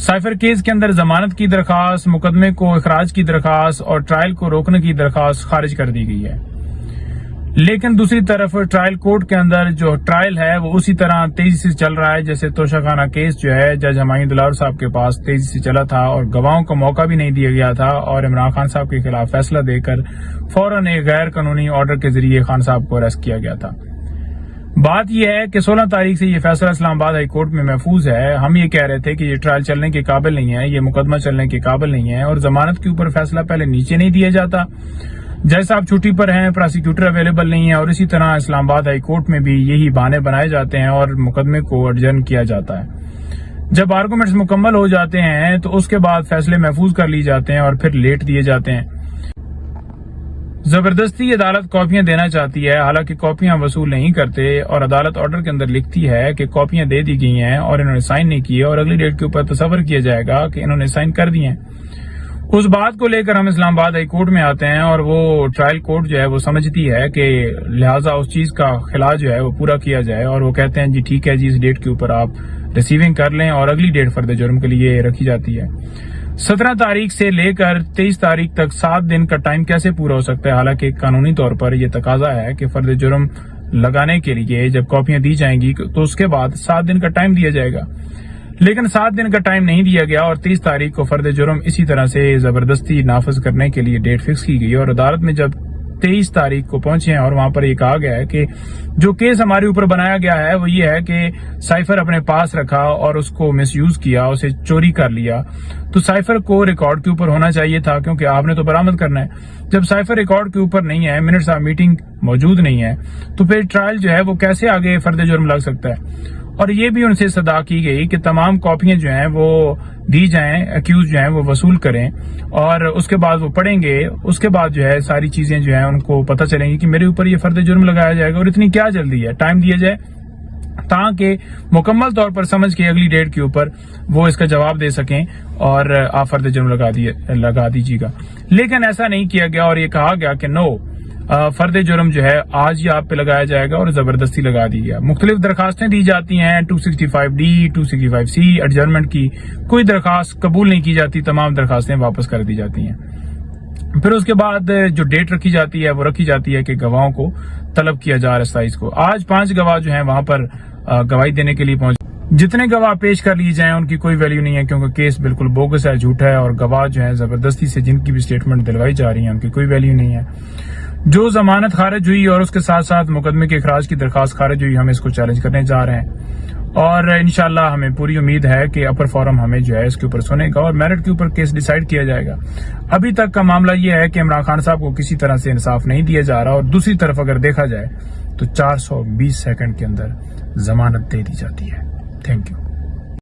Cipher case کے اندر ضمانت کی درخواست، مقدمے کو اخراج کی درخواست اور ٹرائل کو روکنے کی درخواست خارج کر دی گئی ہے، لیکن دوسری طرف ٹرائل کورٹ کے اندر جو ٹرائل ہے وہ اسی طرح تیزی سے چل رہا ہے جیسے توشہ خانہ کیس جو ہے جج ہمایوں دلال صاحب کے پاس تیزی سے چلا تھا اور گواہوں کو موقع بھی نہیں دیا گیا تھا، اور عمران خان صاحب کے خلاف فیصلہ دے کر فوراً ایک غیر قانونی آرڈر کے ذریعے خان صاحب کو اریسٹ کیا گیا تھا۔ بات یہ ہے کہ 16 تاریخ سے یہ فیصلہ اسلام آباد ہائی کورٹ میں محفوظ ہے۔ ہم یہ کہہ رہے تھے کہ یہ ٹرائل چلنے کے قابل نہیں ہے، یہ مقدمہ چلنے کے قابل نہیں ہے، اور ضمانت کے اوپر فیصلہ پہلے نیچے نہیں دیا جاتا، جج صاحب چھٹی پر ہیں، پراسیکیوٹر اویلیبل نہیں ہے، اور اسی طرح اسلام آباد ہائی کورٹ میں بھی یہی بہانے بنائے جاتے ہیں اور مقدمے کو ایڈجرن کیا جاتا ہے۔ جب آرگومنٹس مکمل ہو جاتے ہیں تو اس کے بعد فیصلے محفوظ کر لی جاتے ہیں اور پھر لیٹ دیے جاتے ہیں۔ زبردستی عدالت کاپیاں دینا چاہتی ہے، حالانکہ کاپیاں وصول نہیں کرتے، اور عدالت آرڈر کے اندر لکھتی ہے کہ کاپیاں دے دی گئی ہیں اور انہوں نے سائن نہیں کیے، اور اگلی ڈیٹ کے اوپر تصور کیا جائے گا کہ انہوں نے سائن کر دیے ہیں۔ اس بات کو لے کر ہم اسلام آباد ہائی کورٹ میں آتے ہیں، اور وہ ٹرائل کورٹ جو ہے وہ سمجھتی ہے کہ لہٰذا اس چیز کا خلا جو ہے وہ پورا کیا جائے، اور وہ کہتے ہیں جی ٹھیک ہے جی، اس ڈیٹ کے اوپر آپ ریسیونگ کر لیں، اور اگلی ڈیٹ فرد جرم کے لیے رکھی جاتی ہے۔ 17 تاریخ سے لے کر 23 تاریخ تک 7 دن کا ٹائم کیسے پورا ہو سکتا ہے؟ حالانکہ قانونی طور پر یہ تقاضا ہے کہ فرد جرم لگانے کے لیے جب کاپیاں دی جائیں گی تو اس کے بعد 7 دن کا ٹائم دیا جائے گا، لیکن 7 دن کا ٹائم نہیں دیا گیا، اور 23 تاریخ کو فرد جرم اسی طرح سے زبردستی نافذ کرنے کے لیے ڈیٹ فکس کی گئی، اور عدالت میں جب 23 تاریخ کو پہنچے ہیں اور وہاں پر یہ کہا گیا ہے کہ جو کیس ہمارے اوپر بنایا گیا ہے وہ یہ ہے کہ سائفر اپنے پاس رکھا اور اس کو مس یوز کیا، اسے چوری کر لیا، تو سائفر کو ریکارڈ کے اوپر ہونا چاہیے تھا کیونکہ آپ نے تو برآمد کرنا ہے۔ جب سائفر ریکارڈ کے اوپر نہیں ہے، منٹس آف میٹنگ موجود نہیں ہے، تو پھر ٹرائل جو ہے وہ کیسے آگے فرد جرم لگ سکتا ہے؟ اور یہ بھی ان سے صدا کی گئی کہ تمام کاپیاں جو ہیں وہ دی جائیں، اکیوز جو ہیں وہ وصول کریں، اور اس کے بعد وہ پڑھیں گے، اس کے بعد جو ہے ساری چیزیں جو ہیں ان کو پتہ چلیں گی کہ میرے اوپر یہ فرد جرم لگایا جائے گا، اور اتنی کیا جلدی ہے، ٹائم دیا جائے تاکہ مکمل طور پر سمجھ کے اگلی ڈیٹ کے اوپر وہ اس کا جواب دے سکیں اور آپ فرد جرم لگا دیجیے گا۔ لیکن ایسا نہیں کیا گیا، اور یہ کہا گیا کہ نو، فرد جرم جو ہے آج ہی آپ پہ لگایا جائے گا، اور زبردستی لگا دی گیا۔ مختلف درخواستیں دی جاتی ہیں، 265D 265C ایڈجرنمنٹ کی، کوئی درخواست قبول نہیں کی جاتی، تمام درخواستیں واپس کر دی جاتی ہیں۔ پھر اس کے بعد جو ڈیٹ رکھی جاتی ہے وہ رکھی جاتی ہے کہ گواہوں کو طلب کیا جا رہا ہے 27 کو۔ آج 5 گواہ جو ہیں وہاں پر گواہی دینے کے لیے پہنچے۔ جتنے گواہ پیش کر لیے جائیں ان کی کوئی ویلیو نہیں ہے، کیونکہ کیس بالکل بوگس ہے، جھوٹا ہے، اور گواہ جو ہیں زبردستی سے جن کی بھی سٹیٹمنٹ دلوائی جا رہی ہیں ان کی کوئی ویلیو نہیں ہے۔ جو ضمانت خارج ہوئی اور اس کے ساتھ ساتھ مقدمے کے اخراج کی درخواست خارج ہوئی، ہم اس کو چیلنج کرنے جا رہے ہیں، اور انشاءاللہ ہمیں پوری امید ہے کہ اپر فورم ہمیں جو ہے اس کے اوپر سنے گا اور میرٹ کے اوپر کیس ڈیسائیڈ کیا جائے گا۔ ابھی تک کا معاملہ یہ ہے کہ عمران خان صاحب کو کسی طرح سے انصاف نہیں دیا جا رہا، اور دوسری طرف اگر دیکھا جائے تو 420 سیکنڈ کے اندر ضمانت دے دی جاتی ہے۔ Thank you.